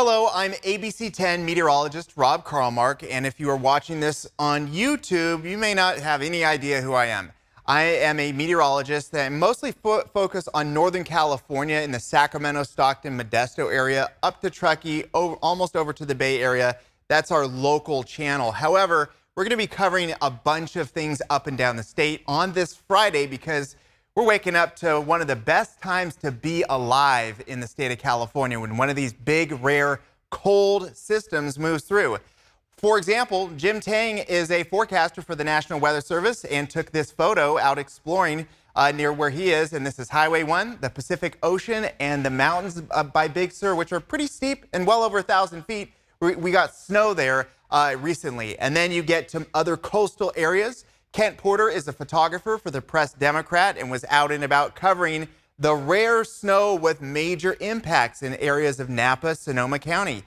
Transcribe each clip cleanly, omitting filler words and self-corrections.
Hello, I'm ABC 10 meteorologist Rob Carlmark, and if you are watching this on YouTube, you may not have any idea who I am. I am a meteorologist that mostly focus on Northern California in the Sacramento, Stockton, Modesto area, up to Truckee, almost over to the Bay Area. That's our local channel. However, we're going to be covering a bunch of things up and down the state on this Friday because we're waking up to one of the best times to be alive in the state of California when one of these big, rare, cold systems moves through. For example, Jim Tang is a forecaster for the National Weather Service and took this photo out exploring near where he is. And this is Highway 1, the Pacific Ocean, and the mountains by Big Sur, which are pretty steep and well over 1,000 feet. We got snow there recently. And then you get to other coastal areas. Kent Porter is a photographer for the Press Democrat and was out and about covering the rare snow with major impacts in areas of Napa, Sonoma County.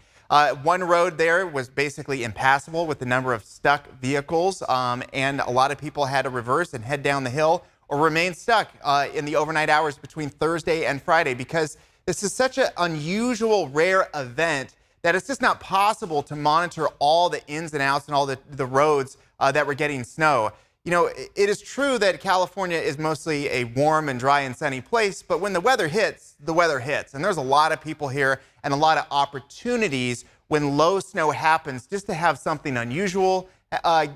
One road there was basically impassable with the number of stuck vehicles, and a lot of people had to reverse and head down the hill or remain stuck in the overnight hours between Thursday and Friday because this is such an unusual, rare event that it's just not possible to monitor all the ins and outs and all the roads that were getting snow. You know, it is true that California is mostly a warm and dry and sunny place, but when the weather hits, the weather hits. And there's a lot of people here and a lot of opportunities when low snow happens just to have something unusual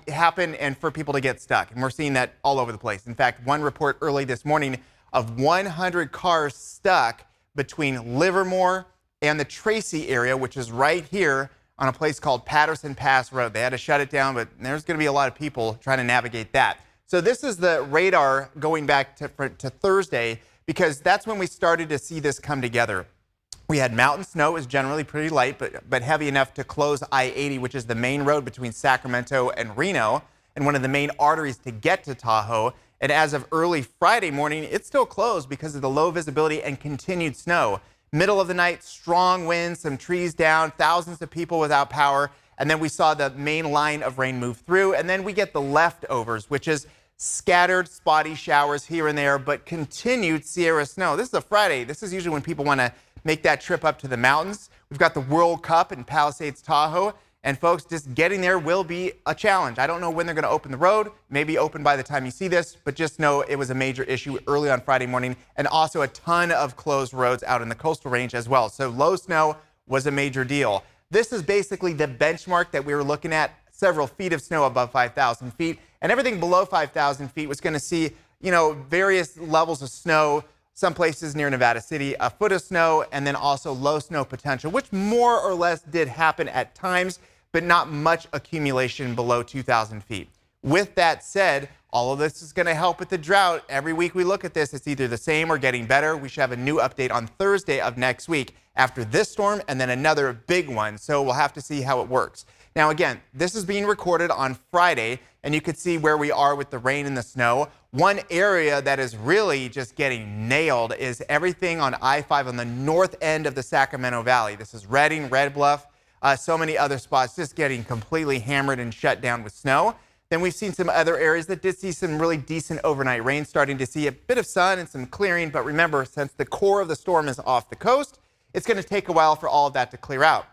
happen and for people to get stuck. And we're seeing that all over the place. In fact, one report early this morning of 100 cars stuck between Livermore and the Tracy area, which is right here on a place called Patterson Pass Road. They had to shut it down, but there's going to be a lot of people trying to navigate that. So this is the radar going back to Thursday because that's when we started to see this come together. We had mountain snow, is generally pretty light, but heavy enough to close I-80, which is the main road between Sacramento and Reno, and one of the main arteries to get to Tahoe. And as of early Friday morning, it's still closed because of the low visibility and continued snow. Middle of the night, strong winds, some trees down, thousands of people without power. And then we saw the main line of rain move through. And then we get the leftovers, which is scattered spotty showers here and there, but continued Sierra snow. This is a Friday. This is usually when people want to make that trip up to the mountains. We've got the World Cup in Palisades, Tahoe. And folks, just getting there will be a challenge. I don't know when they're going to open the road, maybe open by the time you see this, but just know it was a major issue early on Friday morning and also a ton of closed roads out in the coastal range as well. So low snow was a major deal. This is basically the benchmark that we were looking at, several feet of snow above 5,000 feet, and everything below 5,000 feet was going to see, various levels of snow. Some places near Nevada City, a foot of snow, and then also low snow potential, which more or less did happen at times, but not much accumulation below 2,000 feet. With that said, all of this is going to help with the drought. Every week we look at this, it's either the same or getting better. We should have a new update on Thursday of next week after this storm and then another big one. So we'll have to see how it works. Now, again, this is being recorded on Friday, and you can see where we are with the rain and the snow. One area that is really just getting nailed is everything on I-5 on the north end of the Sacramento Valley. This is Redding, Red Bluff, so many other spots just getting completely hammered and shut down with snow. Then we've seen some other areas that did see some really decent overnight rain, starting to see a bit of sun and some clearing. But remember, since the core of the storm is off the coast, it's going to take a while for all of that to clear out.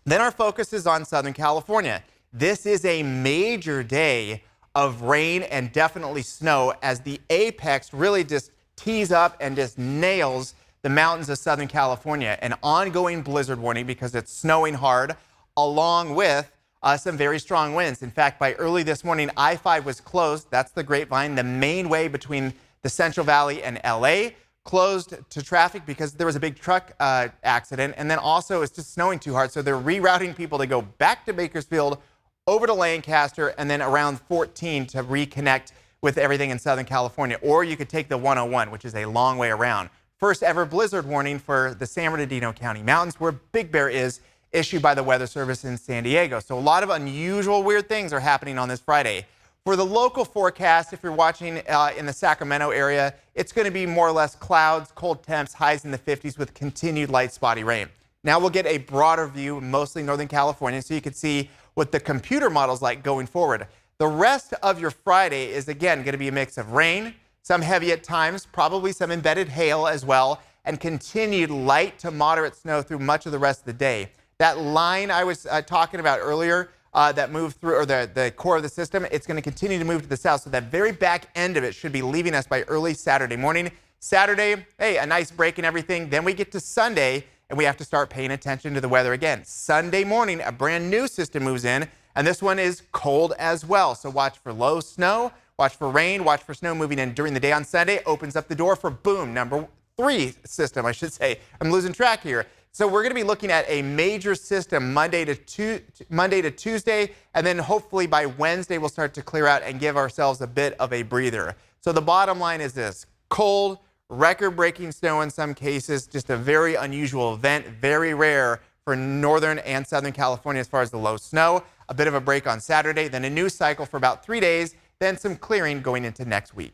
Then our focus is on Southern California. This is a major day of rain and definitely snow as the apex really just tees up and just nails the mountains of Southern California. An ongoing blizzard warning because it's snowing hard, along with some very strong winds. In fact, by early this morning, I-5 was closed. That's the Grapevine, the main way between the Central Valley and LA, closed to traffic because there was a big truck accident. And then also it's just snowing too hard. So they're rerouting people to go back to Bakersfield, over to Lancaster, and then around 14 to reconnect with everything in Southern California. Or you could take the 101, which is a long way around. First ever blizzard warning for the San Bernardino County Mountains, where Big Bear is, issued by the Weather Service in San Diego. So a lot of unusual, weird things are happening on this Friday. For the local forecast, if you're watching in the Sacramento area, it's going to be more or less clouds, cold temps, highs in the 50s with continued light spotty rain. Now we'll get a broader view, mostly Northern California, so you can see what the computer model's like going forward. The rest of your Friday is, again, going to be a mix of rain, some heavy at times, probably some embedded hail as well, and continued light to moderate snow through much of the rest of the day. That line I was talking about earlier that moved through, or the core of the system, it's going to continue to move to the south. So that very back end of it should be leaving us by early Saturday morning. Saturday, hey, a nice break and everything. Then we get to Sunday, and we have to start paying attention to the weather again. Sunday morning, a brand new system moves in, and this one is cold as well. So watch for low snow, watch for rain, watch for snow moving in during the day on Sunday. Opens up the door for boom, number 3 system, I should say. I'm losing track here. So we're going to be looking at a major system Monday to Tuesday, and then hopefully by Wednesday we'll start to clear out and give ourselves a bit of a breather. So the bottom line is this: cold, record-breaking snow in some cases, just a very unusual event, very rare for northern and southern California as far as the low snow. A bit of a break on Saturday, then a new cycle for about 3 days, then some clearing going into next week.